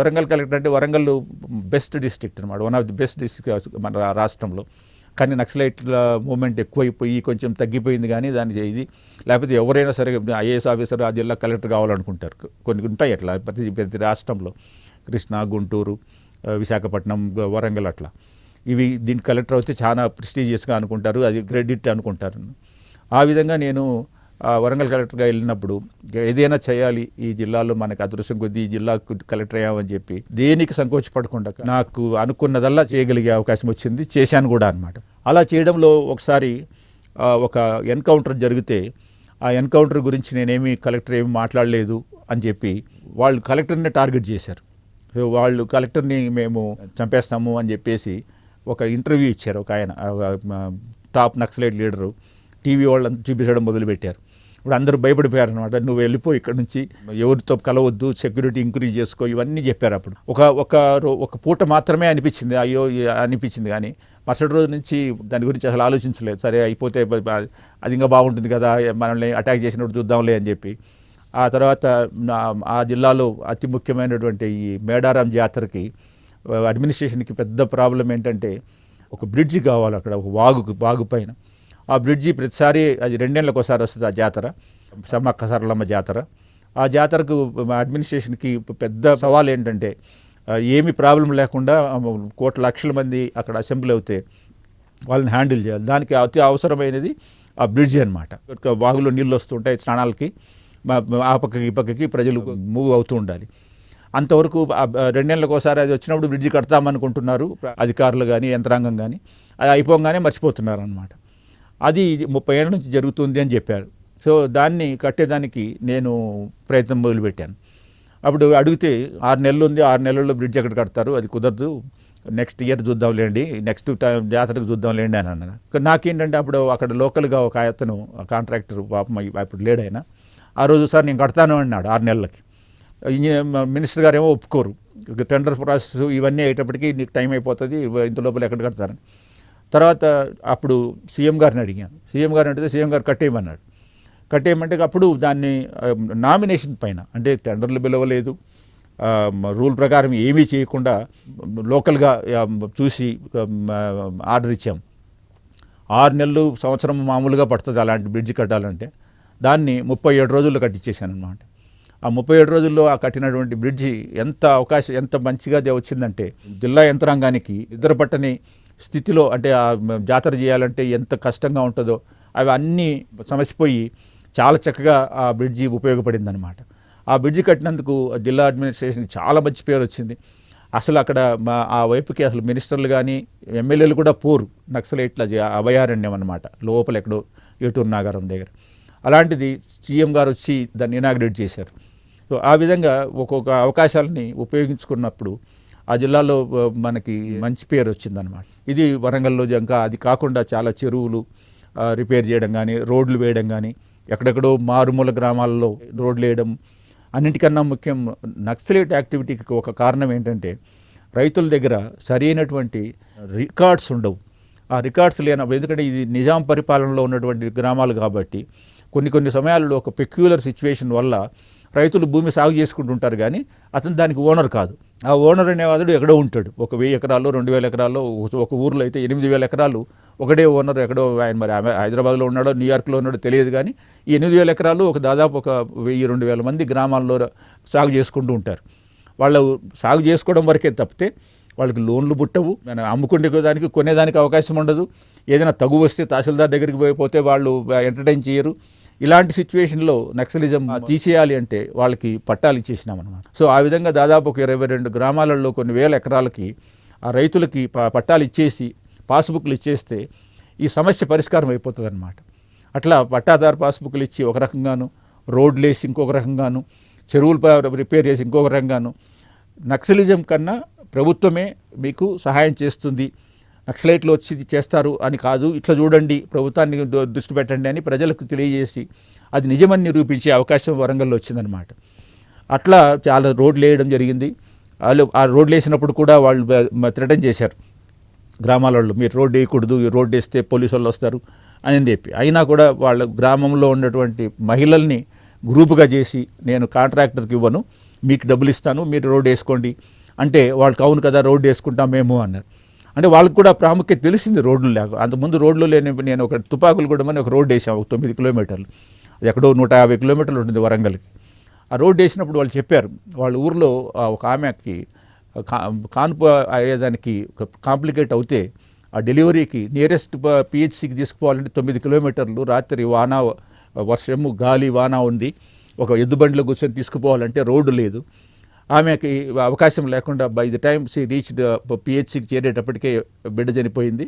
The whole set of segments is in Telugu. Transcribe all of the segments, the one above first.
వరంగల్ కలెక్టర్ అంటే వరంగల్ బెస్ట్ డిస్ట్రిక్ట్ అనమాట, one of the best district మన రాష్ట్రంలో. కానీ నక్సలైట్ల మూమెంట్ ఎక్కువైపోయి కొంచెం తగ్గిపోయింది, కానీ దాని ఇది లేకపోతే ఎవరైనా సరే ఐఏఎస్ ఆఫీసర్ ఆ జిల్లా కలెక్టర్ కావాలనుకుంటారు. కొన్ని ఉంటాయి అట్లా ప్రతి రాష్ట్రంలో, కృష్ణా, గుంటూరు, విశాఖపట్నం, వరంగల్ అట్లా. ఇవి దీనికి కలెక్టర్ వస్తే చాలా ప్రెస్టీజియస్గా అనుకుంటారు, అది క్రెడిట్ అనుకుంటారు. ఆ విధంగా నేను వరంగల్ కలెక్టర్గా వెళ్ళినప్పుడు ఏదైనా చేయాలి ఈ జిల్లాలో, మనకు అదృష్టం కొద్దీ ఈ జిల్లాకు కలెక్టర్ అయ్యామని చెప్పి దేనికి సంకోచపడకుండా నాకు అనుకున్నదల్లా చేయగలిగే అవకాశం వచ్చింది, చేశాను కూడా అనమాట. అలా చేయడంలో ఒకసారి ఒక ఎన్కౌంటర్ జరిగితే ఆ ఎన్కౌంటర్ గురించి నేనేమి కలెక్టర్ ఏమి మాట్లాడలేదు అని చెప్పి వాళ్ళు కలెక్టర్ని టార్గెట్ చేశారు. వాళ్ళు కలెక్టర్ని మేము చంపేస్తాము అని చెప్పేసి ఒక ఇంటర్వ్యూ ఇచ్చారు. ఒక ఆయన టాప్ నక్సలైట్ లీడరు టీవీ వాళ్ళంతా చూపించడం మొదలుపెట్టారు. ఇప్పుడు అందరూ భయపడిపోయారు అనమాట. నువ్వు వెళ్ళిపో ఇక్కడ నుంచి, ఎవరితో కలవద్దు, సెక్యూరిటీ ఇంక్రీజ్ చేసుకో, ఇవన్నీ చెప్పారు. అప్పుడు ఒక పూట మాత్రమే అనిపించింది, అయ్యో అనిపించింది, కానీ మరుసటి రోజు నుంచి దాని గురించి అసలు ఆలోచించలేదు. సరే అయిపోతే అది ఇంకా బాగుంటుంది కదా, మనల్ని అటాక్ చేసినప్పుడు చూద్దాంలే అని చెప్పి. ఆ తర్వాత ఆ జిల్లాలో అతి ముఖ్యమైనటువంటి ఈ మేడారం జాతరకి అడ్మినిస్ట్రేషన్కి పెద్ద ప్రాబ్లం ఏంటంటే ఒక బ్రిడ్జి కావాలి అక్కడ, ఒక వాగు పైన. ఆ బ్రిడ్జి ప్రతిసారి అది 2 ఏళ్ళకి ఒకసారి వస్తుంది ఆ జాతర, సమ్మక్క సారలమ్మ జాతర. ఆ జాతరకు అడ్మినిస్ట్రేషన్కి పెద్ద సవాల్ ఏంటంటే ఏమి ప్రాబ్లం లేకుండా లక్షల మంది అక్కడ అసెంబ్లీ అవుతే వాళ్ళని హ్యాండిల్ చేయాలి. దానికి అతి అవసరమైనది ఆ బ్రిడ్జి అనమాట. వాగులో నీళ్ళు వస్తుంటాయి స్నానాలకి, ఆ పక్కకి ఈ పక్కకి ప్రజలు మూవ్ అవుతూ ఉండాలి. అంతవరకు 2 ఏళ్ళకి ఒకసారి అది వచ్చినప్పుడు బ్రిడ్జి కడతామనుకుంటున్నారు అధికారులు కానీ యంత్రాంగం కానీ, అది అయిపోగానే మర్చిపోతున్నారు అనమాట. అది 30 ఏళ్ళ నుంచి జరుగుతుంది అని చెప్పారు. సో దాన్ని కట్టేదానికి నేను ప్రయత్నం మొదలుపెట్టాను. అప్పుడు అడిగితే 6 నెలలు ఉంది, 6 నెలల్లో బ్రిడ్జ్ ఎక్కడ కడతారు, అది కుదరదు, నెక్స్ట్ ఇయర్ చూద్దాంలేండి, నెక్స్ట్ జాతరకు చూద్దాంలేండి అని అన్నారు. నాకేంటంటే అప్పుడు అక్కడ లోకల్గా ఒక అతను కాంట్రాక్టర్, పాపం అప్పుడు లేడైనా, ఆ రోజు సార్ నేను కడతాను అన్నాడు 6 నెలలకి. మినిస్టర్ గారు ఏమో ఒప్పుకోరు, టెండర్ ప్రాసెస్ ఇవన్నీ అయ్యేటప్పటికి నీకు టైం అయిపోతుంది, ఇంత లోపల ఎక్కడ కడతారని. తర్వాత అప్పుడు సీఎం గారిని అడిగాను. సీఎం గారిని అడిగితే సీఎం గారు కట్టేయమన్నాడు. కట్టేయమంటే అప్పుడు దాన్ని నామినేషన్ పైన, అంటే టెండర్లు పిలవలేదు, రూల్ ప్రకారం ఏమీ చేయకుండా లోకల్గా చూసి ఆర్డర్ ఇచ్చాం. 6 నెలలు సంవత్సరం మామూలుగా పడుతుంది అలాంటి బ్రిడ్జ్ కట్టాలంటే, దాన్ని 37 రోజుల్లో కట్టించేశాను అనమాట. ఆ 37 రోజుల్లో ఆ కట్టినటువంటి బ్రిడ్జి ఎంత మంచిగా వచ్చిందంటే జిల్లా యంత్రాంగానికి నిద్రపట్టని స్థితిలో, అంటే ఆ జాతర చేయాలంటే ఎంత కష్టంగా ఉంటుందో అవి అన్నీ సమసిపోయి చాలా చక్కగా ఆ బ్రిడ్జి ఉపయోగపడింది అనమాట. ఆ బ్రిడ్జి కట్టినందుకు జిల్లా అడ్మినిస్ట్రేషన్కి చాలా మంచి పేరు వచ్చింది. అసలు అక్కడ ఆ వైపుకి అసలు మినిస్టర్లు కానీ ఎమ్మెల్యేలు కూడా పోరు, నక్సలైట్ల అభయారణ్యం అనమాట, లోపల ఎక్కడో ఏటూరు నాగారం దగ్గర. అలాంటిది సీఎం గారు వచ్చి దాన్ని ఇనాగ్రేట్ చేశారు. సో ఆ విధంగా ఒక్కొక్క అవకాశాలని ఉపయోగించుకున్నప్పుడు ఆ జిల్లాలో మనకి మంచి పేరు వచ్చిందనమాట. ఇది వరంగల్లో ఇంకా అది కాకుండా చాలా చెరువులు రిపేర్ చేయడం కానీ, రోడ్లు వేయడం కానీ, ఎక్కడెక్కడో మారుమూల గ్రామాల్లో రోడ్లు వేయడం. అన్నింటికన్నా ముఖ్యం నక్సలైట్ యాక్టివిటీకి ఒక కారణం ఏంటంటే రైతుల దగ్గర సరైనటువంటి రికార్డ్స్ ఉండవు. ఆ రికార్డ్స్ లేనప్పుడు, ఎందుకంటే ఇది నిజాం పరిపాలనలో ఉన్నటువంటి గ్రామాలు కాబట్టి కొన్ని సమయాల్లో ఒక పెక్యులర్ సిచ్యువేషన్ వల్ల రైతులు భూమి సాగు చేసుకుంటుంటారు, కానీ అతను దానికి ఓనర్ కాదు. ఆ ఓనర్ అనేవాడు ఎక్కడో ఉంటాడు, ఒక 1000 ఎకరాల్లో 2000 ఎకరాల్లో, ఒక ఊర్లో అయితే 8000 ఎకరాలు ఒకటే ఓనర్ ఎక్కడో, ఆయన మరి హైదరాబాద్లో ఉన్నాడో న్యూయార్క్లో ఉన్నాడో తెలియదు, కానీ ఈ 8000 ఎకరాలు దాదాపు ఒక 1000-2000 మంది గ్రామాల్లో సాగు చేసుకుంటూ ఉంటారు. వాళ్ళు సాగు చేసుకోవడం వరకే తప్పితే వాళ్ళకి లోన్లు పుట్టవు, అమ్ముకుంటే దానికి కొనేదానికి అవకాశం ఉండదు. ఏదైనా తగు వస్తే తహసీల్దార్ దగ్గరికి పోతే వాళ్ళు ఎంటర్టైన్ చేయరు. ఇలాంటి సిచ్యువేషన్లో నక్సలిజం తీసేయాలి అంటే వాళ్ళకి పట్టాలు ఇచ్చేసినాం అనమాట. సో ఆ విధంగా దాదాపు ఒక 22 గ్రామాలలో కొన్ని వేల ఎకరాలకి ఆ రైతులకి పట్టాలు ఇచ్చేసి పాస్బుక్లు ఇచ్చేస్తే ఈ సమస్య పరిష్కారం అయిపోతుంది అనమాట. అట్లా పట్టాదారు పాస్బుక్లు ఇచ్చి ఒక రకంగాను, రోడ్లు వేసి ఇంకొక రకంగాను, చెరువులు రిపేర్ చేసి ఇంకొక రకంగాను, నక్సలిజం కన్నా ప్రభుత్వమే మీకు సహాయం చేస్తుంది, నక్సలైట్లు వచ్చి చేస్తారు అని కాదు, ఇట్లా చూడండి, ప్రభుత్వాన్ని దృష్టి పెట్టండి అని ప్రజలకు తెలియజేసి అది నిజమని నిరూపించే అవకాశం వరంగల్లో వచ్చిందనమాట. అట్లా చాలా రోడ్లు వేయడం జరిగింది. వాళ్ళు ఆ రోడ్లు వేసినప్పుడు కూడా వాళ్ళు థ్రెటన్ చేశారు గ్రామాలలో, మీరు రోడ్డు వేయకూడదు, ఈ రోడ్డు వేస్తే పోలీసు వాళ్ళు వస్తారు అని చెప్పి. అయినా కూడా వాళ్ళ గ్రామంలో ఉన్నటువంటి మహిళల్ని గ్రూపుగా చేసి, నేను కాంట్రాక్టర్కి ఇవ్వను, మీకు డబ్బులు ఇస్తాను, మీరు రోడ్డు వేసుకోండి అంటే వాళ్ళకి అవును కదా రోడ్డు వేసుకుంటాం మేము అన్నారు. అంటే వాళ్ళకి కూడా ప్రాముఖ్యత తెలిసింది రోడ్లు లేక. అంతకుముందు రోడ్లు లేని నేను ఒక తుపాకులు కూడా ఒక రోడ్డు వేసాము, ఒక 9 కిలోమీటర్లు, అది ఎక్కడో 150 కిలోమీటర్లు ఉంటుంది వరంగల్కి. ఆ రోడ్డు వేసినప్పుడు వాళ్ళు చెప్పారు, వాళ్ళ ఊర్లో ఒక ఆమెకి కాన్పు అయ్యేదానికి కాంప్లికేట్ అవుతే ఆ డెలివరీకి నియరెస్ట్ పిహెచ్సికి తీసుకుపోవాలంటే 9 కిలోమీటర్లు, రాత్రి వాన వర్షము గాలి వాన ఉంది, ఒక ఎద్దుబండిలో కూర్చొని తీసుకుపోవాలంటే రోడ్డు లేదు. ఆమెకి అవకాశం లేకుండా by the time she reached పిహెచ్సికి చేరేటప్పటికే బిడ్డ చనిపోయింది.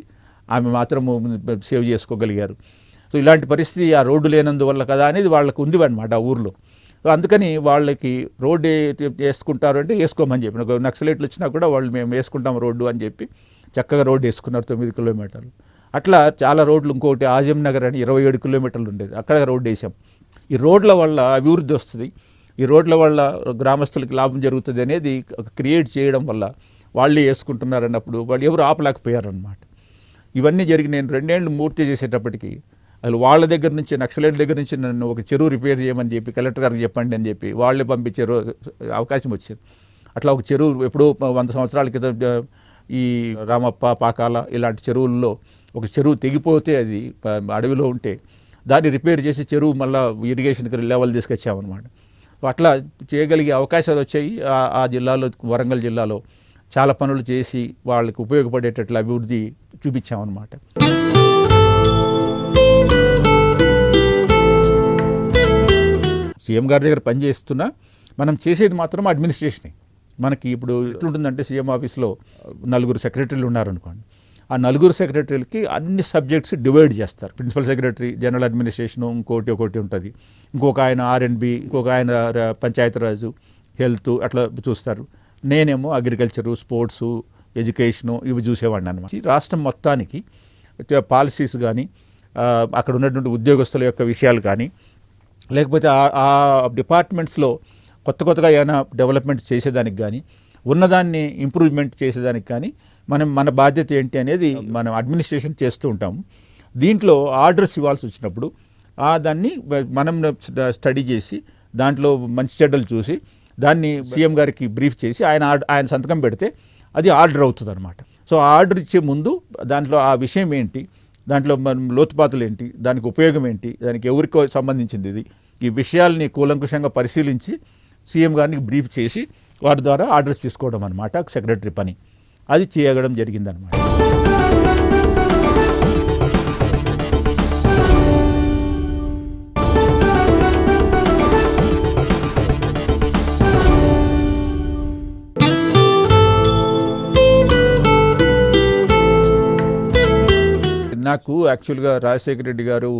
ఆమె మాత్రము సేవ్ చేసుకోగలిగారు. సో ఇలాంటి పరిస్థితి ఆ రోడ్డు లేనందువల్ల కదా అనేది వాళ్ళకు ఉంది అనమాట ఆ ఊర్లో. సో అందుకని వాళ్ళకి రోడ్డు వేసుకుంటారు అంటే వేసుకోమని చెప్పిన. నక్సలైట్లు వచ్చినా కూడా వాళ్ళు మేము వేసుకుంటాం రోడ్డు అని చెప్పి చక్కగా రోడ్డు వేసుకున్నారు 9 కిలోమీటర్లు. అట్లా చాలా రోడ్లు, ఇంకోటి ఆజం నగర్ అని 27 కిలోమీటర్లు ఉండేది, అక్కడ రోడ్డు వేసాం. ఈ రోడ్ల వల్ల అభివృద్ధి వస్తుంది, ఈ రోడ్ల వల్ల గ్రామస్తులకి లాభం జరుగుతుంది అనేది క్రియేట్ చేయడం వల్ల వాళ్ళే వేసుకుంటున్నారు అన్నప్పుడు వాళ్ళు ఎవరు ఆపలేకపోయారనమాట. ఇవన్నీ జరిగి నేను 2 ఏళ్ళు పూర్తి చేసేటప్పటికి అసలు వాళ్ళ దగ్గర నుంచి, నక్సలైట్ దగ్గర నుంచి నన్ను ఒక చెరువు రిపేర్ చేయమని చెప్పి కలెక్టర్ గారికి చెప్పండి అని చెప్పి వాళ్ళే పంపించే అవకాశం వచ్చింది. అట్లా ఒక చెరువు ఎప్పుడో 100 సంవత్సరాల క్రితం ఈ రామప్ప, పాకాల ఇలాంటి చెరువుల్లో ఒక చెరువు తెగిపోతే అది అడవిలో ఉంటే దాన్ని రిపేర్ చేసి చెరువు మళ్ళీ ఇరిగేషన్కి లెవెల్ తీసుకొచ్చామన్నమాట. అట్లా చేయగలిగే అవకాశాలు వచ్చాయి. ఆ జిల్లాలో, వరంగల్ జిల్లాలో చాలా పనులు చేసి వాళ్ళకి ఉపయోగపడేటట్లు అభివృద్ధి చూపించామన్నమాట. సీఎం గారి దగ్గర పనిచేస్తున్నా మనం చేసేది మాత్రం అడ్మినిస్ట్రేషనే. మనకి ఇప్పుడు ఎట్లుంటుందంటే సీఎం ఆఫీస్లో 4 సెక్రటరీలు ఉన్నారనుకోండి, ఆ 4 సెక్రటరీలకి అన్ని సబ్జెక్ట్స్ డివైడ్ చేస్తారు. ప్రిన్సిపల్ సెక్రటరీ జనరల్ అడ్మినిస్ట్రేషను ఒకటి ఉంటుంది, ఇంకొక ఆయన R&B, ఇంకొక ఆయన పంచాయతీరాజు, హెల్త్ అట్లా చూస్తారు. నేనేమో అగ్రికల్చరు, స్పోర్ట్సు, ఎడ్యుకేషను ఇవి చూసేవాడిని అనమాట. ఈ రాష్ట్రం మొత్తానికి పాలసీస్ కానీ, అక్కడ ఉన్నటువంటి ఉద్యోగస్తుల యొక్క విషయాలు కానీ, లేకపోతే ఆ డిపార్ట్మెంట్స్లో కొత్తగా ఏమైనా డెవలప్మెంట్ చేసేదానికి కానీ, ఉన్నదాన్ని ఇంప్రూవ్మెంట్ చేసేదానికి కానీ మన బాధ్యత ఏంటి అనేది మనం అడ్మినిస్ట్రేషన్ చేస్తూ ఉంటాము. దీంట్లో ఆర్డర్స్ ఇవ్వాల్సి వచ్చినప్పుడు దాన్ని మనం స్టడీ చేసి దాంట్లో మంచి చెడ్డలు చూసి దాన్ని సీఎం గారికి బ్రీఫ్ చేసి ఆయన సంతకం పెడితే అది ఆర్డర్ అవుతుంది అనమాట. సో ఆ ఆర్డర్ ఇచ్చే ముందు దాంట్లో ఆ విషయం ఏంటి, దాంట్లో లోతుపాతులు ఏంటి, దానికి ఉపయోగం ఏంటి, దానికి ఎవరికో సంబంధించింది ఇది, ఈ విషయాల్ని కూలంకుషంగా పరిశీలించి సీఎం గారిని బ్రీఫ్ చేసి వారి ద్వారా ఆర్డర్స్ తీసుకోవడం అనమాట సెక్రటరీ పని. అది చేయడం జరిగిందనమాట. నాకు యాక్చువల్గా రాజశేఖర రెడ్డి గారు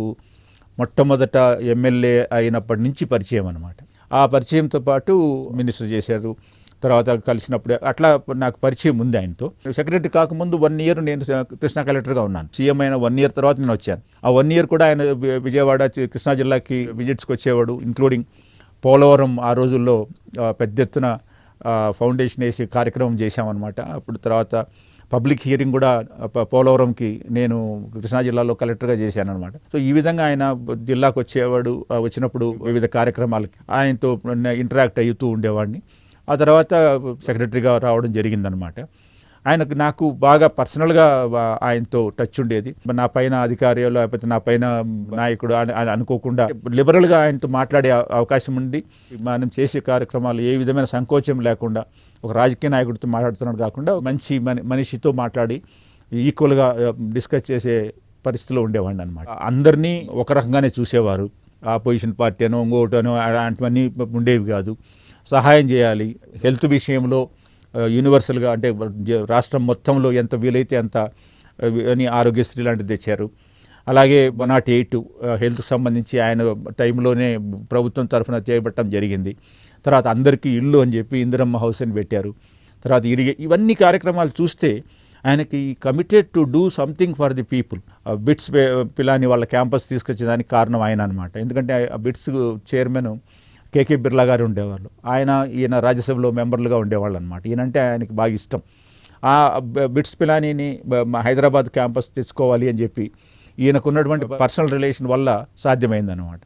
మొట్టమొదట ఎమ్మెల్యే అయినప్పటి నుంచి పరిచయం అనమాట. ఆ పరిచయంతో పాటు మినిస్టర్ చేశారు, తర్వాత కలిసినప్పుడు అట్లా నాకు పరిచయం ఉంది ఆయనతో. సెక్రటరీ కాకముందు 1 ఇయర్ నేను కృష్ణా కలెక్టర్గా ఉన్నాను. సీఎం అయిన 1 ఇయర్ తర్వాత నేను వచ్చాను. ఆ 1 ఇయర్ కూడా ఆయన విజయవాడ, కృష్ణా జిల్లాకి విజిట్స్కి వచ్చేవాడు. ఇంక్లూడింగ్ పోలవరం ఆ రోజుల్లో పెద్ద ఎత్తున ఫౌండేషన్ వేసి కార్యక్రమం చేశామన్నమాట. అప్పుడు తర్వాత పబ్లిక్ హియరింగ్ కూడా పోలవరంకి నేను కృష్ణా జిల్లాలో కలెక్టర్గా చేశాను అనమాట. సో ఈ విధంగా ఆయన జిల్లాకు వచ్చేవాడు, వచ్చినప్పుడు వివిధ కార్యక్రమాలకి ఆయనతో ఇంటరాక్ట్ అవుతూ ఉండేవాడిని. ఆ తర్వాత సెక్రటరీగా రావడం జరిగిందనమాట. నాకు బాగా పర్సనల్గా ఆయనతో టచ్ ఉండేది. నా పైన అధికారులు లేకపోతే నా పైన నాయకుడు అని అనుకోకుండా లిబరల్గా ఆయనతో మాట్లాడే అవకాశం ఉంది. మనం చేసే కార్యక్రమాలు ఏ విధమైన సంకోచం లేకుండా ఒక రాజకీయ నాయకుడితో మాట్లాడుతున్నాడు కాకుండా మంచి మనిషితో మాట్లాడి ఈక్వల్గా డిస్కస్ చేసే పరిస్థితిలో ఉండేవాడిని అనమాట. అందరినీ ఒక రకంగానే చూసేవారు. ఆపోజిషన్ పార్టీ అనో ఇంకోటనో అలాంటివన్నీ ఉండేవి కాదు. సహాయం చేయాలి, హెల్త్ విషయంలో యూనివర్సల్గా అంటే రాష్ట్రం మొత్తంలో ఎంత వీలైతే అంత అని ఆరోగ్యశ్రీ లాంటిది తెచ్చారు. అలాగే 108 హెల్త్ సంబంధించి ఆయన టైంలోనే ప్రభుత్వం తరఫున చేపట్టడం జరిగింది. తర్వాత అందరికీ ఇల్లు అని చెప్పి ఇందిరమ్మ హౌస్ అని పెట్టారు. తర్వాత ఇవన్నీ కార్యక్రమాలు చూస్తే ఆయనకి committed to do something for the people. Bits Pilani వాళ్ళ క్యాంపస్ తీసుకొచ్చేదానికి కారణం ఆయన అనమాట. ఎందుకంటే ఆ బిట్స్ చైర్మన్ KK బిర్లా గారు ఉండేవాళ్ళు. ఈయన రాజ్యసభలో మెంబర్లుగా ఉండేవాళ్ళు అనమాట. ఈయనంటే ఆయనకి బాగా ఇష్టం. ఆ బిట్స్ పిలానీని హైదరాబాద్ క్యాంపస్ తెచ్చుకోవాలి అని చెప్పి ఈయనకున్నటువంటి పర్సనల్ రిలేషన్ వల్ల సాధ్యమైందనమాట.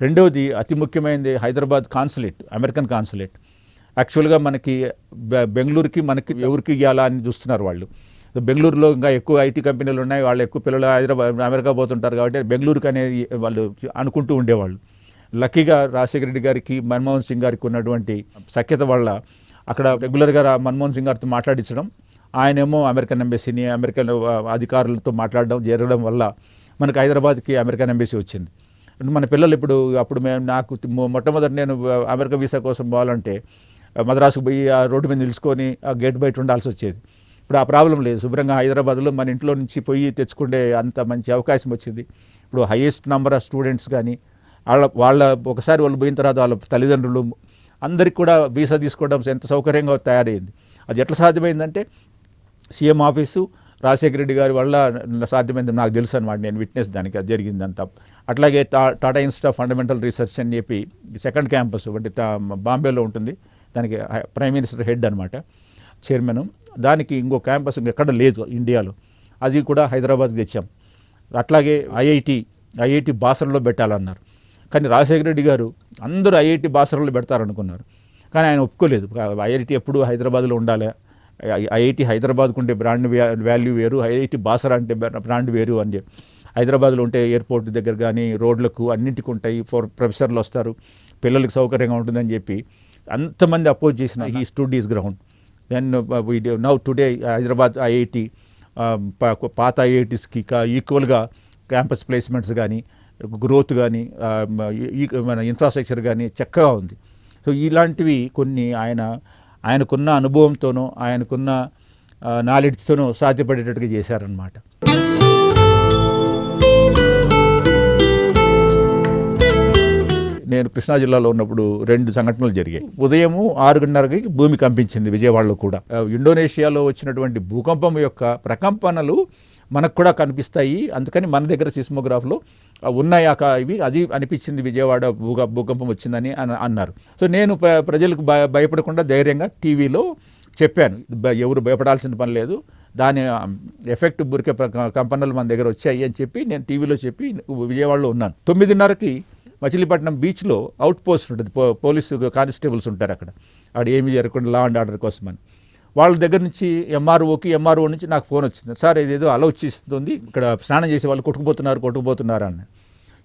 రెండవది అతి ముఖ్యమైనది హైదరాబాద్ కాన్సులేట్, అమెరికన్ కాన్సులేట్. యాక్చువల్గా మనకి బెంగళూరుకి మనకి ఎవరికి ఇవ్వాలా అని చూస్తున్నారు వాళ్ళు. బెంగళూరులో ఇంకా ఎక్కువ ఐటీ కంపెనీలు ఉన్నాయి, వాళ్ళు ఎక్కువ పిల్లలు హైదరాబాద్ అమెరికా పోతుంటారు కాబట్టి బెంగళూరుకి అనేది వాళ్ళు అనుకుంటూ ఉండేవాళ్ళు. లక్కీగా రాజశేఖర రెడ్డి గారికి మన్మోహన్ సింగ్ గారికి ఉన్నటువంటి సఖ్యత వల్ల అక్కడ రెగ్యులర్గా మన్మోహన్ సింగ్ గారితో మాట్లాడించడం, ఆయనేమో అమెరికన్ ఎంబసీని అమెరికన్ అధికారులతో మాట్లాడడం జరగడం వల్ల మనకు హైదరాబాద్కి అమెరికన్ ఎంబసీ వచ్చింది. మన పిల్లలు అప్పుడు నాకు మొట్టమొదటి నేను అమెరికా వీసా కోసం పోవాలంటే మద్రాసుకు పోయి ఆ రోడ్డు మీద నిలుచుకొని ఆ గేట్ బయట ఉండాల్సి వచ్చేది. ఇప్పుడు ఆ ప్రాబ్లం లేదు, శుభ్రంగా హైదరాబాద్లో మన ఇంట్లో నుంచి పోయి తెచ్చుకునే అంత మంచి అవకాశం వచ్చింది. ఇప్పుడు హైయెస్ట్ నెంబర్ ఆఫ్ స్టూడెంట్స్ కానీ వాళ్ళ ఒకసారి వాళ్ళు పోయిన తర్వాత వాళ్ళ తల్లిదండ్రులు అందరికి కూడా వీసా తీసుకోవడం ఎంత సౌకర్యంగా తయారైంది. అది ఎట్లా సాధ్యమైందంటే సీఎం ఆఫీసు రాజశేఖర రెడ్డి గారి వల్ల సాధ్యమైంది నాకు తెలుసు అనమాట, నేను విట్నెస్ దానికి అది జరిగిందంతా. అట్లాగే Tata institute of fundamental research అని చెప్పి సెకండ్ క్యాంపస్ అంటే బాంబేలో ఉంటుంది, దానికి ప్రైమ్ మినిస్టర్ హెడ్ అనమాట, చైర్మన్. దానికి ఇంకో క్యాంపస్ ఎక్కడ లేదు ఇండియాలో, అది కూడా హైదరాబాద్కి తెచ్చాం. అట్లాగే ఐఐటి బాసరలో పెట్టాలన్నారు, కానీ రాజశేఖర రెడ్డి గారు అందరూ ఐఐటి బాసరలో పెడతారనుకున్నారు, కానీ ఆయన ఒప్పుకోలేదు. ఐఐటి ఎప్పుడు హైదరాబాద్లో ఉండాలి, ఐఐటి హైదరాబాద్కు ఉండే బ్రాండ్ వాల్యూ వేరు, ఐఐటి బాసర అంటే బ్రాండ్ వేరు అని చెప్పి. హైదరాబాద్లో ఉంటే ఎయిర్పోర్ట్ దగ్గర కానీ రోడ్లకు అన్నింటికి ఉంటాయి, ప్రొఫెసర్లు వస్తారు, పిల్లలకి సౌకర్యంగా ఉంటుందని చెప్పి అంతమంది అపోజ్ చేసిన he stood his ground. Then now today Hyderabad IIT పాత ఐఐటీస్కి ఈక్వల్గా క్యాంపస్ ప్లేస్మెంట్స్ కానీ గ్రోత్ కానీ మన ఇన్ఫ్రాస్ట్రక్చర్ కానీ చక్కగా ఉంది. సో ఇలాంటివి కొన్ని ఆయనకున్న అనుభవంతోనో ఆయనకున్న నాలెడ్జ్తోనో సాధ్యపడేటట్టుగా చేశారనమాట. నేను కృష్ణా జిల్లాలో ఉన్నప్పుడు 2 సంఘటనలు జరిగాయి. ఉదయము 6:30కి భూమి కంపించింది విజయవాడలో కూడా. ఇండోనేషియాలో వచ్చినటువంటి భూకంపం యొక్క ప్రకంపనలు మనకు కూడా కనిపిస్తాయి, అందుకని మన దగ్గర సిస్మోగ్రాఫ్లో ఉన్నాయాక ఇవి అది అనిపించింది విజయవాడ భూకంపం వచ్చిందని అన్నారు. సో నేను ప్రజలకు భయపడకుండా ధైర్యంగా టీవీలో చెప్పాను, ఎవరు భయపడాల్సిన పని లేదు, దాని ఎఫెక్ట్ బురికే కంపనలు మన దగ్గర వచ్చాయి అని చెప్పి నేను టీవీలో చెప్పి విజయవాడలో ఉన్నాను. 9:30కి మచిలీపట్నం బీచ్లో అవుట్ పోస్ట్ ఉంటుంది, పోలీసు కానిస్టేబుల్స్ ఉంటారు అక్కడ ఏమీ జరగకుండా లా అండ్ ఆర్డర్ కోసమని. వాళ్ళ దగ్గర నుంచి ఎంఆర్ఓ నుంచి నాకు ఫోన్ వచ్చింది, సార్ ఇదేదో అలా వచ్చేస్తుంది, ఇక్కడ స్నానం చేసే వాళ్ళు కొట్టుకుపోతున్నారు అన్న.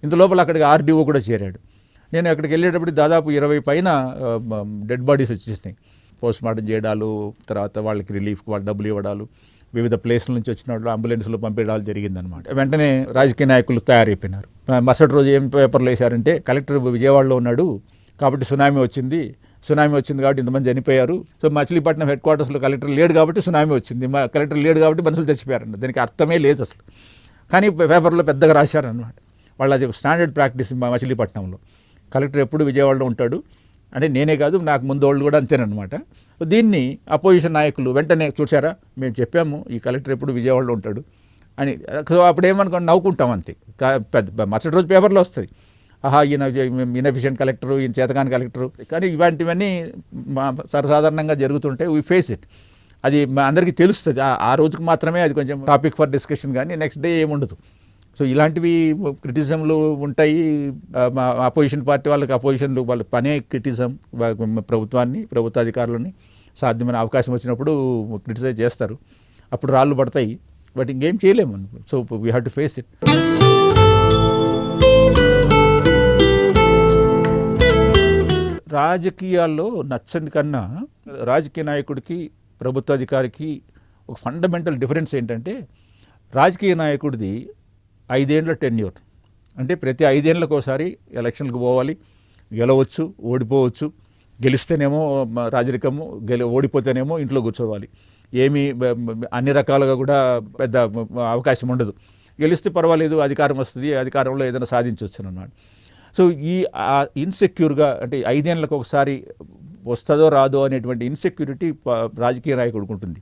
ఇంత లోపల అక్కడికి ఆర్డీఓ కూడా చేరాడు. నేను అక్కడికి వెళ్ళేటప్పుడు దాదాపు 20 పైన డెడ్ బాడీస్ వచ్చేసినాయి. పోస్ట్ మార్టం చేయడాలు, తర్వాత వాళ్ళకి రిలీఫ్ వాళ్ళు డబ్బులు ఇవ్వడాలు, వివిధ ప్లేస్ల నుంచి వచ్చిన వాళ్ళు అంబులెన్స్లో పంపించడాలు జరిగిందనమాట. వెంటనే రాజకీయ నాయకులు తయారైపోయినారు. మరుసటి రోజు ఏం పేపర్లు వేశారంటే కలెక్టర్ విజయవాడలో ఉన్నాడు కాబట్టి సునామీ వచ్చింది కాబట్టి ఇంతమంది చనిపోయారు. సో మచిలీపట్నం హెడ్ క్వార్టర్స్లో కలెక్టర్ లేడు కాబట్టి సునామీ వచ్చింది, కలెక్టర్ లేడు కాబట్టి మనుషులు చచ్చిపోయారండి. దానికి అర్థమే లేదు అసలు, కానీ పేపర్లో పెద్దగా రాశారనమాట. వాళ్ళు అది స్టాండర్డ్ ప్రాక్టీస్ మచిలీపట్నంలో. కలెక్టర్ ఎప్పుడు విజయవాడలో ఉంటాడు అంటే నేనే కాదు, నాకు ముందు వాళ్ళు కూడా అంతేనమాట. దీన్ని అపోజిషన్ నాయకులు వెంటనే చూసారా, మేము చెప్పాము ఈ కలెక్టర్ ఎప్పుడు విజయవాడలో ఉంటాడు అని. సో అప్పుడు ఏమనుకోండి నవ్వుకుంటాం అంతే. మరుసటి రోజు పేపర్లో వస్తుంది, ఆహా ఈయన ఇన్ఎఫిషియెంట్ కలెక్టరు, ఈయన చేతకాని కలెక్టరు. కానీ ఇలాంటివన్నీ సర్వసాధారణంగా జరుగుతుంటే వీ ఫేస్ ఇట్. అది అందరికీ తెలుస్తుంది, ఆ రోజుకి మాత్రమే అది కొంచెం టాపిక్ ఫర్ డిస్కషన్, కానీ నెక్స్ట్ డే ఏముండదు. సో ఇలాంటివి క్రిటిసిజంలు ఉంటాయి. అపోజిషన్ పార్టీ అపోజిషన్లు వాళ్ళ పనే క్రిటిసిజం, ప్రభుత్వ అధికారులని సాధ్యమైన అవకాశం వచ్చినప్పుడు క్రిటిసైజ్ చేస్తారు, అప్పుడు రాళ్ళు పడతాయి, బట్ ఇంకేం చేయలేము. So we have to face it. రాజకీయాల్లో నచ్చని కన్నా రాజకీయ నాయకుడికి ప్రభుత్వ అధికారికి ఒక ఫండమెంటల్ డిఫరెన్స్ ఏంటంటే, రాజకీయ నాయకుడిది 5 ఏళ్ల టెన్యూర్, అంటే ప్రతి 5 ఏళ్ళకు ఒకసారి ఎలక్షన్లకు పోవాలి, గెలవచ్చు, ఓడిపోవచ్చు, గెలిస్తేనేమో రాజరికము, ఓడిపోతేనేమో ఇంట్లో కూర్చోవాలి, ఏమీ అన్ని రకాలుగా కూడా పెద్ద అవకాశం ఉండదు. గెలిస్తే పర్వాలేదు, అధికారం వస్తుంది, అధికారంలో ఏదైనా సాధించవచ్చు అన్నమాట. సో ఈ ఇన్సెక్యూర్గా, అంటే 5 ఏళ్ళకు ఒకసారి వస్తుందో రాదో అనేటువంటి ఇన్సెక్యూరిటీ రాజకీయ నాయకుడికి ఉంటుంది.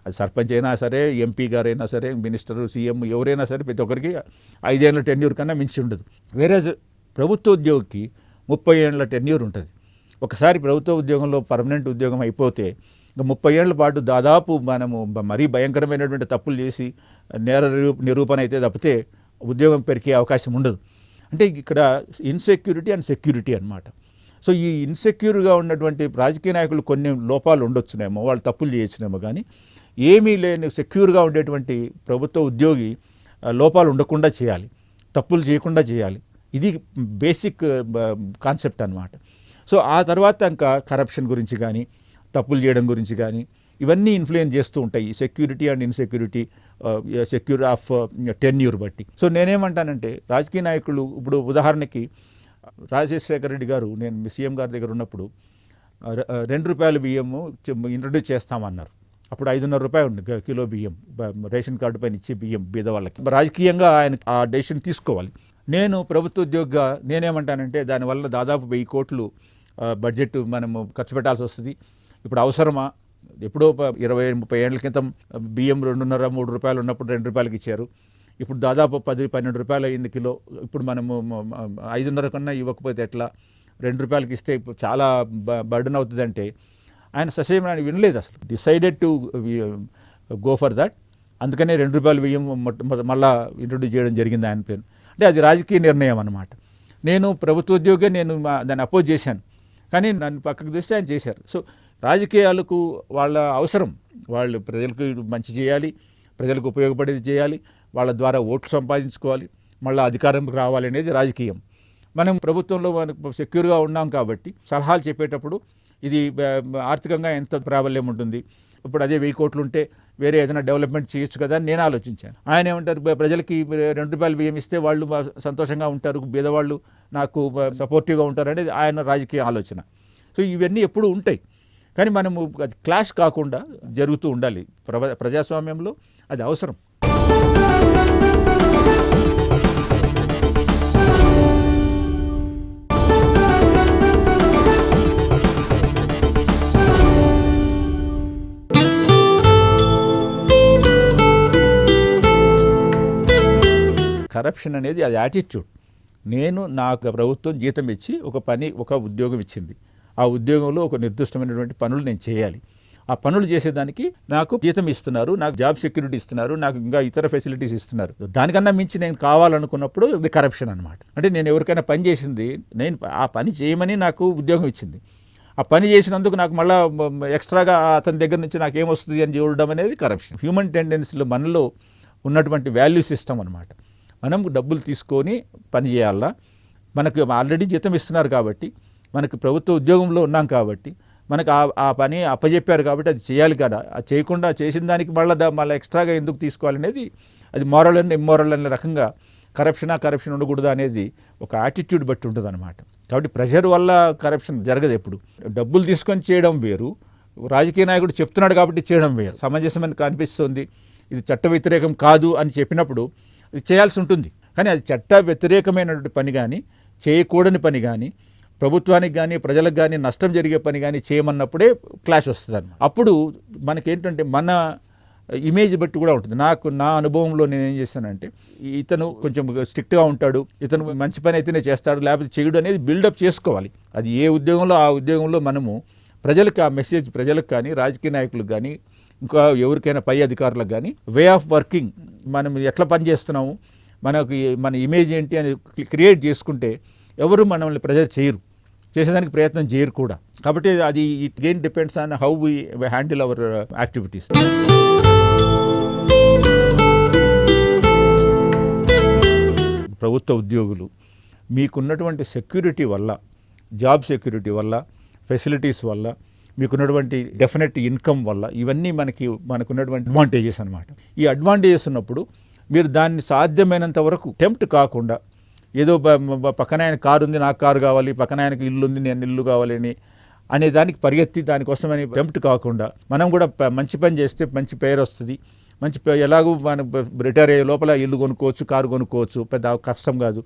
అది సర్పంచ్ అయినా సరే, ఎంపీ గారైనా సరే, మినిస్టరు, సీఎం ఎవరైనా సరే, ప్రతి ఒక్కరికి 5 ఏళ్ళ టెన్యూర్ కన్నా మించి ఉండదు. వేరే ప్రభుత్వ ఉద్యోగికి 30 ఏళ్ళ టెన్యూర్ ఉంటుంది. ఒకసారి ప్రభుత్వ ఉద్యోగంలో పర్మనెంట్ ఉద్యోగం అయిపోతే ఇంకా 30 ఏళ్ల పాటు దాదాపు మనము మరీ భయంకరమైనటువంటి తప్పులు చేసి నేర నిరూపణ అయితే తప్పితే ఉద్యోగం పెరిగే అవకాశం ఉండదు. అంటే ఇక్కడ ఇన్సెక్యూరిటీ అండ్ సెక్యూరిటీ అన్నమాట. సో ఈ ఇన్సెక్యూర్గా ఉన్నటువంటి రాజకీయ నాయకులు కొన్ని లోపాలు ఉండొచ్చునేమో, వాళ్ళు తప్పులు చేయొచ్చునేమో, కానీ ఏమీ లేని సెక్యూర్గా ఉండేటువంటి ప్రభుత్వ ఉద్యోగి లోపాలు ఉండకుండా చేయాలి, తప్పులు చేయకుండా చేయాలి. ఇది బేసిక్ కాన్సెప్ట్ అన్నమాట. సో ఆ తర్వాత ఇంకా కరప్షన్ గురించి కానీ, తప్పులు చేయడం గురించి కానీ, ఇవన్నీ ఇన్ఫ్లుయెన్స్ చేస్తూ ఉంటాయి ఈ security and insecurity, secure of tenure బట్టి. సో నేనేమంటానంటే రాజకీయ నాయకులు ఇప్పుడు ఉదాహరణకి రాజశేఖర రెడ్డి గారు, నేను సీఎం గారి దగ్గర ఉన్నప్పుడు ₹2 బియ్యము ఇంట్రడ్యూస్ చేస్తామన్నారు. అప్పుడు 5.5 రూపాయలు ఉంది కిలో బియ్యం, రేషన్ కార్డు పైన ఇచ్చే బియ్యం బీదవాళ్ళకి. రాజకీయంగా ఆయన ఆ డెసిషన్ తీసుకోవాలి. నేను ప్రభుత్వ ఉద్యోగిగా నేనేమంటానంటే దానివల్ల దాదాపు 1000 కోట్లు బడ్జెట్ మనము ఖర్చు పెట్టాల్సి వస్తుంది. ఇప్పుడు అవసరమా? ఎప్పుడో 20-30 ఏళ్ల క్రితం బియ్యం 2.5-3 రూపాయలు ఉన్నప్పుడు ₹2 ఇచ్చారు. ఇప్పుడు దాదాపు 10-12 రూపాయలు అయింది కిలో. ఇప్పుడు మనము 5.5 కన్నా ఇవ్వకపోతే ఎట్లా? ₹2 ఇస్తే చాలా బర్డన్ అవుతుందంటే ఆయన ససేమని వినలేదు అసలు. Decided to go for that. అందుకనే ₹2 బియ్యం మళ్ళా ఇంట్రొడ్యూస్ చేయడం జరిగింది ఆయన పేరు. అంటే అది రాజకీయ నిర్ణయం అన్నమాట. నేను ప్రభుత్వ ఉద్యోగి, నేను దాన్ని అపోజ్ చేశాను, కానీ నన్ను పక్కకు చూస్తే ఆయన చేశారు. సో రాజకీయాలకు వాళ్ళ అవసరం, వాళ్ళు ప్రజలకు మంచి చేయాలి, ప్రజలకు ఉపయోగపడేది చేయాలి, వాళ్ళ ద్వారా ఓట్లు సంపాదించుకోవాలి, మళ్ళీ అధికారంకి రావాలి అనేది రాజకీయం. మనం ప్రభుత్వంలో మనకు సెక్యూర్గా ఉన్నాం కాబట్టి సలహాలు చెప్పేటప్పుడు ఇది ఆర్థికంగా ఎంత ప్రాబల్యం ఉంటుంది, ఇప్పుడు అదే 1000 కోట్లు ఉంటే వేరే ఏదైనా డెవలప్మెంట్ చేయొచ్చు కదా అని నేను ఆలోచించాను. ఆయన ఏమంటారు, ప్రజలకి ₹2 బియ్యం ఇస్తే వాళ్ళు సంతోషంగా ఉంటారు, బీదవాళ్ళు నాకు సపోర్టివ్గా ఉంటారు అనేది ఆయన రాజకీయ ఆలోచన. సో ఇవన్నీ ఎప్పుడూ ఉంటాయి, కానీ మనము అది క్లాష్ కాకుండా జరుగుతూ ఉండాలి. ప్రజాస్వామ్యంలో అది అవసరం. కరప్షన్ అనేది అది యాటిట్యూడ్. నాకు ప్రభుత్వం జీతం ఇచ్చి ఒక ఉద్యోగం ఇచ్చింది. ఆ ఉద్యోగంలో ఒక నిర్దిష్టమైనటువంటి పనులు నేను చేయాలి. ఆ పనులు చేసేదానికి నాకు జీతం ఇస్తున్నారు, నాకు జాబ్ సెక్యూరిటీ ఇస్తున్నారు, నాకు ఇంకా ఇతర ఫెసిలిటీస్ ఇస్తున్నారు. దానికన్నా మించి నేను కావాలనుకున్నప్పుడు ఇది కరప్షన్ అనమాట. అంటే నేను ఎవరికైనా పని చేసింది, నేను ఆ పని చేయమని నాకు ఉద్యోగం ఇచ్చింది, ఆ పని చేసినందుకు నాకు మళ్ళీ ఎక్స్ట్రాగా అతని దగ్గర నుంచి నాకు ఏమొస్తుంది అని చూడడం అనేది కరప్షన్. హ్యూమన్ టెండెన్సీలో మనలో ఉన్నటువంటి వాల్యూ సిస్టమ్ అనమాట. మనం డబ్బులు తీసుకొని పని చేయాలా, మనకు ఆల్రెడీ జీతం ఇస్తున్నారు కాబట్టి, మనకు ప్రభుత్వ ఉద్యోగంలో ఉన్నాం కాబట్టి, మనకు ఆ పని అప్పచెప్పారు కాబట్టి అది చేయాలి కదా. అది చేయకుండా చేసిన దానికి మళ్ళీ ఎక్స్ట్రాగా ఎందుకు తీసుకోవాలనేది అది మోరల్ అండ్ ఇమ్మోరల్ అనే రకంగా కరప్షన్ ఉండకూడదు అనేది ఒక యాటిట్యూడ్ బట్టి ఉంటుంది అనమాట. కాబట్టి ప్రెషర్ వల్ల కరప్షన్ జరగదు. ఎప్పుడు డబ్బులు తీసుకొని చేయడం వేరు, రాజకీయ నాయకుడు చెప్తున్నాడు కాబట్టి చేయడం వేరు. సమంజసమని కనిపిస్తుంది, ఇది చట్ట వ్యతిరేకం కాదు అని చెప్పినప్పుడు ఇది చేయాల్సి ఉంటుంది. కానీ అది చట్ట వ్యతిరేకమైనటువంటి పని కానీ, చేయకూడని పని కానీ, ప్రభుత్వానికి కానీ ప్రజలకు కానీ నష్టం జరిగే పని కానీ చేయమన్నప్పుడే క్లాష్ వస్తుంది. అప్పుడు మనకేంటంటే మన ఇమేజ్ బట్టి కూడా ఉంటుంది. నా అనుభవంలో నేను ఏం చేస్తానంటే, ఇతను కొంచెం స్ట్రిక్ట్గా ఉంటాడు, ఇతను మంచి పని అయితేనే చేస్తాడు, లేకపోతే చేయడు అనేది బిల్డప్ చేసుకోవాలి. అది ఏ ఉద్యోగంలో ఆ ఉద్యోగంలో మనము ప్రజలకు ఆ మెసేజ్, ప్రజలకు కానీ రాజకీయ నాయకులకు కానీ ఇంకా ఎవరికైనా పై అధికారులకు కానీ వే ఆఫ్ వర్కింగ్, మనం ఎట్లా పని చేస్తున్నాము, మన ఇమేజ్ ఏంటి అని క్రియేట్ చేసుకుంటే ఎవరు మనల్ని ప్రెజర్ చేయరు, చేసేదానికి ప్రయత్నం చేయరు కూడా. కాబట్టి అది it again depends on how we handle our activities. ప్రభుత్వ ఉద్యోగులు మీకున్నటువంటి సెక్యూరిటీ వల్ల, జాబ్ సెక్యూరిటీ వల్ల, ఫెసిలిటీస్ వల్ల, మీకున్నటువంటి డెఫినెట్ ఇన్కమ్ వల్ల, ఇవన్నీ మనకున్నటువంటి అడ్వాంటేజెస్ అనమాట. ఈ అడ్వాంటేజెస్ ఉన్నప్పుడు మీరు దాన్ని సాధ్యమైనంత వరకు టెంప్ట్ కాకుండా, ఏదో పక్కన ఆయన కారు ఉంది నాకు కారు కావాలి, పక్కన ఆయనకి ఇల్లు ఉంది నేను ఇల్లు కావాలని అనే దానికి పరిగెత్తి దానికోసమని టెంప్ట్ కాకుండా, మనం కూడా మంచి పని చేస్తే మంచి పేరు వస్తుంది, ఎలాగూ మనం రిటైర్ అయ్యే లోపల ఇల్లు కొనుక్కోవచ్చు, కారు కొనుక్కోవచ్చు, పెద్ద కష్టం కాదు.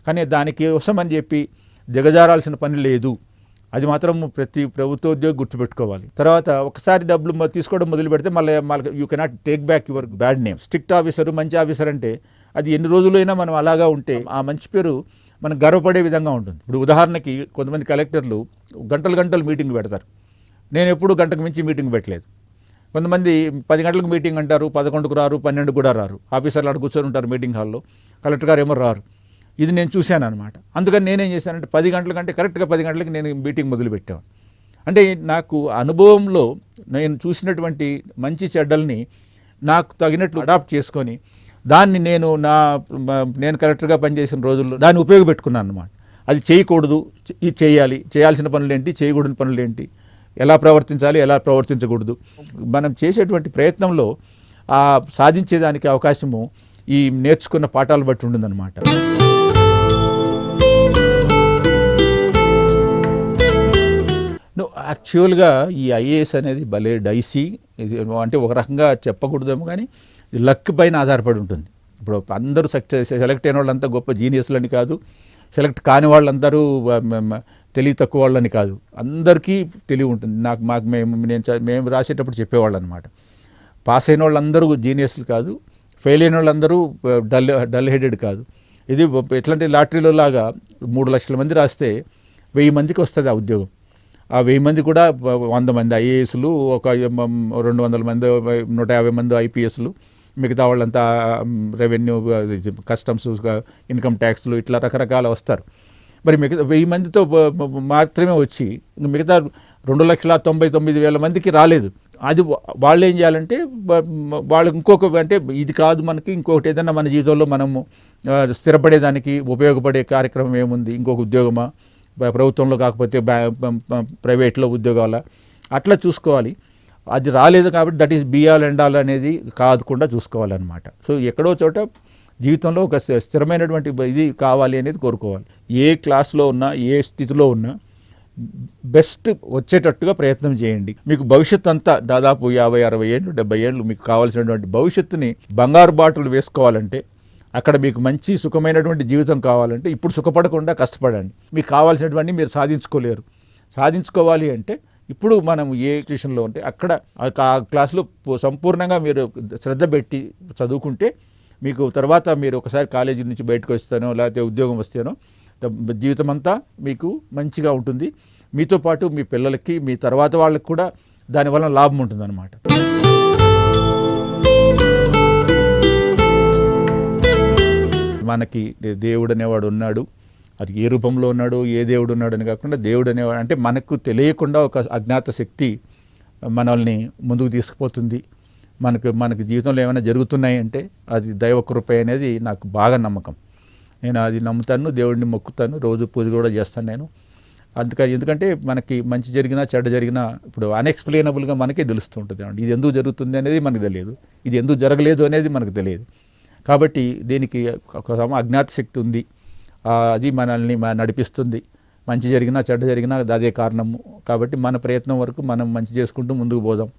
కానీ దానికోసం అని చెప్పి దిగజారాల్సిన పని లేదు. అది మాత్రం ప్రతి ప్రభుత్వ ఉద్యోగి గుర్తుపెట్టుకోవాలి. తర్వాత ఒకసారి డబ్బులు తీసుకోవడం మొదలు పెడితే మళ్ళీ you cannot take back your bad name. Strict officer, మంచి ఆఫీసర్ అంటే అది ఎన్ని రోజులైనా మనం అలాగా ఉంటే ఆ మంచి పేరు మనం గర్వపడే విధంగా ఉంటుంది. ఇప్పుడు ఉదాహరణకి కొంతమంది కలెక్టర్లు గంటలు మీటింగ్ పెడతారు. నేను ఎప్పుడు గంటకు మించి మీటింగ్ పెట్టలేదు. కొంతమంది 10 గంటలకు మీటింగ్ అంటారు, 11కు రారు, 12కు కూడా రారు. ఆఫీసర్లు అక్కడ కూర్చొని ఉంటారు మీటింగ్ హాల్లో, కలెక్టర్ గారు ఏమో రారు. ఇది నేను చూశాను అనమాట. అందుకని నేనేం చేశానంటే 10 గంటల కంటే కరెక్ట్గా 10 గంటలకి నేను మీటింగ్ మొదలుపెట్టాను. అంటే నాకు అనుభవంలో నేను చూసినటువంటి మంచి చెడ్డల్ని నాకు తగినట్లు అడాప్ట్ చేసుకొని దాన్ని నేను కరెక్ట్గా పనిచేసిన రోజుల్లో దాన్ని ఉపయోగపెట్టుకున్నాను అనమాట. అది చేయకూడదు, ఇది చేయాలి, చేయాల్సిన పనులు ఏంటి, చేయకూడని పనులు ఏంటి, ఎలా ప్రవర్తించాలి, ఎలా ప్రవర్తించకూడదు, మనం చేసేటువంటి ప్రయత్నంలో సాధించేదానికి అవకాశము ఈ నేర్చుకున్న పాఠాలు బట్టి ఉంటుందన్నమాట. యాక్చువల్గా ఈ ఐఏఎస్ అనేది భలే డైసీ, అంటే ఒక రకంగా చెప్పకూడదేమో కానీ లక్ పైన ఆధారపడి ఉంటుంది. ఇప్పుడు అందరూ సెలెక్ట్ అయిన వాళ్ళంతా గొప్ప జీనియస్లని కాదు, సెలెక్ట్ కాని వాళ్ళందరూ తెలివి తక్కువ వాళ్ళని కాదు, అందరికీ తెలివి ఉంటుంది. మేము రాసేటప్పుడు చెప్పేవాళ్ళు అనమాట, పాస్ అయిన వాళ్ళందరూ జీనియస్లు కాదు, ఫెయిల్ అయిన వాళ్ళందరూ డల్ హెడెడ్ కాదు. ఇది ఎట్లాంటి లాటరీలో లాగా 3 లక్షల మంది రాస్తే 1000 మందికి వస్తుంది ఆ ఉద్యోగం. ఆ 1000 మంది కూడా 100 మంది ఐఏఎస్లు, ఒక 200 మంది 150 మంది ఐపీఎస్లు, మిగతా వాళ్ళంతా రెవెన్యూ, కస్టమ్స్, ఇన్కమ్ ట్యాక్స్లు, ఇట్లా రకరకాల వస్తారు. మరి మిగతా 1000 మందితో మాత్రమే వచ్చి మిగతా 2,99,000 మందికి రాలేదు. అది వాళ్ళు ఏం చేయాలంటే వాళ్ళకి ఇంకొక, అంటే ఇది కాదు మనకి ఇంకొకటి ఏదైనా మన జీవితంలో మనము స్థిరపడేదానికి ఉపయోగపడే కార్యక్రమం ఏముంది, ఇంకొక ఉద్యోగమా, ప్రభుత్వంలో కాకపోతే ప్రైవేట్లో ఉద్యోగాల, అట్లా చూసుకోవాలి. అది రాలేదు కాబట్టి దట్ ఈస్ బియాల్ ఎండాల్ అనేది కాకుండా చూసుకోవాలన్నమాట. సో ఎక్కడో చోట జీవితంలో ఒక స్థిరమైనటువంటి ఇది కావాలి అనేది కోరుకోవాలి. ఏ క్లాస్లో ఉన్నా, ఏ స్థితిలో ఉన్నా బెస్ట్ వచ్చేటట్టుగా ప్రయత్నం చేయండి. మీకు భవిష్యత్తు అంతా దాదాపు 50, 60 ఏళ్ళు, 70 ఏళ్ళు మీకు కావాల్సినటువంటి భవిష్యత్తుని బంగారు బాటలు వేసుకోవాలంటే, అక్కడ మీకు మంచి సుఖమైనటువంటి జీవితం కావాలంటే ఇప్పుడు సుఖపడకుండా కష్టపడండి. మీకు కావాల్సినటువంటి మీరు సాధించుకోలేరు. సాధించుకోవాలి అంటే ఇప్పుడు మనం ఏ స్టేషన్లో ఉంటే అక్కడ ఆ క్లాసులో సంపూర్ణంగా మీరు శ్రద్ధ పెట్టి చదువుకుంటే మీకు తర్వాత మీరు ఒకసారి కాలేజీ నుంచి బయటకు వస్తానో లేకపోతే ఉద్యోగం వస్తేనో జీవితం అంతా మీకు మంచిగా ఉంటుంది. మీతో పాటు మీ పిల్లలకి, మీ తర్వాత వాళ్ళకి కూడా దానివల్ల లాభం ఉంటుందన్నమాట. మనకి దేవుడు అనేవాడు ఉన్నాడు. అది ఏ రూపంలో ఉన్నాడు, ఏ దేవుడు ఉన్నాడు అని కాకుండా దేవుడు అనేవాడు అంటే మనకు తెలియకుండా ఒక అజ్ఞాత శక్తి మనల్ని ముందుకు తీసుకుపోతుంది. మనకు జీవితంలో ఏమైనా జరుగుతున్నాయి అంటే అది దైవ కృప అనేది నాకు బాగా నమ్మకం. నేను అది నమ్ముతాను, దేవుడిని మొక్కుతాను, రోజు పూజ కూడా చేస్తాను నేను. ఎందుకంటే మనకి మంచి జరిగినా చెడ్డ జరిగినా ఇప్పుడు అన్ఎక్స్ప్లెయినబుల్గా మనకే తెలుస్తూ ఉంటుంది. ఇది ఎందుకు జరుగుతుంది అనేది మనకు తెలియదు, ఇది ఎందుకు జరగలేదు అనేది మనకు తెలియదు. కాబట్టి దీనికి ఒక అజ్ఞాత శక్తి ఉంది, అది మనల్ని నడిపిస్తుంది. మంచి జరిగినా చెడ్డ జరిగినా అదే కారణము. కాబట్టి మన ప్రయత్నం వరకు మనం మంచి చేసుకుంటూ ముందుకు పోదాం.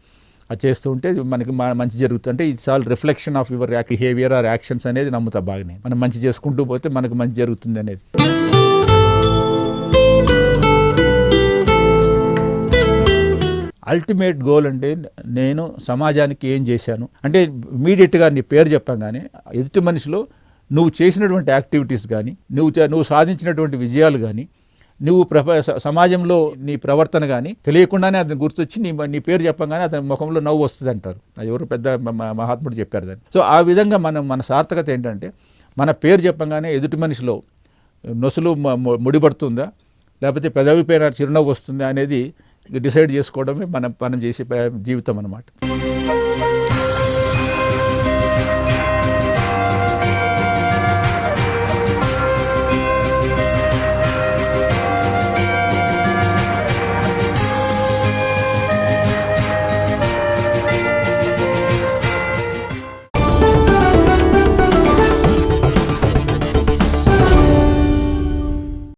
అది చేస్తూ ఉంటే మనకి మంచి జరుగుతుంది. అంటే it's all reflection of your behaviour or actions అనేది నమ్ముతా బాగానే. మనం మంచి చేసుకుంటూ పోతే మనకు మంచి జరుగుతుంది అనేది. అల్టిమేట్ గోల్ అంటే నేను సమాజానికి ఏం చేశాను అంటే ఇమీడియట్గా నీ పేరు చెప్పంగానే ఎదుటి మనిషిలో నువ్వు చేసినటువంటి యాక్టివిటీస్ కానీ, నువ్వు సాధించినటువంటి విజయాలు కానీ, నువ్వు సమాజంలో నీ ప్రవర్తన కానీ తెలియకుండానే అతను గుర్తొచ్చి నీ పేరు చెప్పంగానే అతని ముఖంలో నవ్వు వస్తుంది అంటారు. అది ఎవరు పెద్ద మహాత్ముడు చెప్పారు దాన్ని. సో ఆ విధంగా మన సార్థకత ఏంటంటే మన పేరు చెప్పంగానే ఎదుటి మనిషిలో నొసలు ముడిపడుతుందా లేకపోతే పెదవి పైన చిరునవ్వు వస్తుందా అనేది డిసైడ్ చేసుకోవడమే మనం చేసే జీవితం అన్నమాట.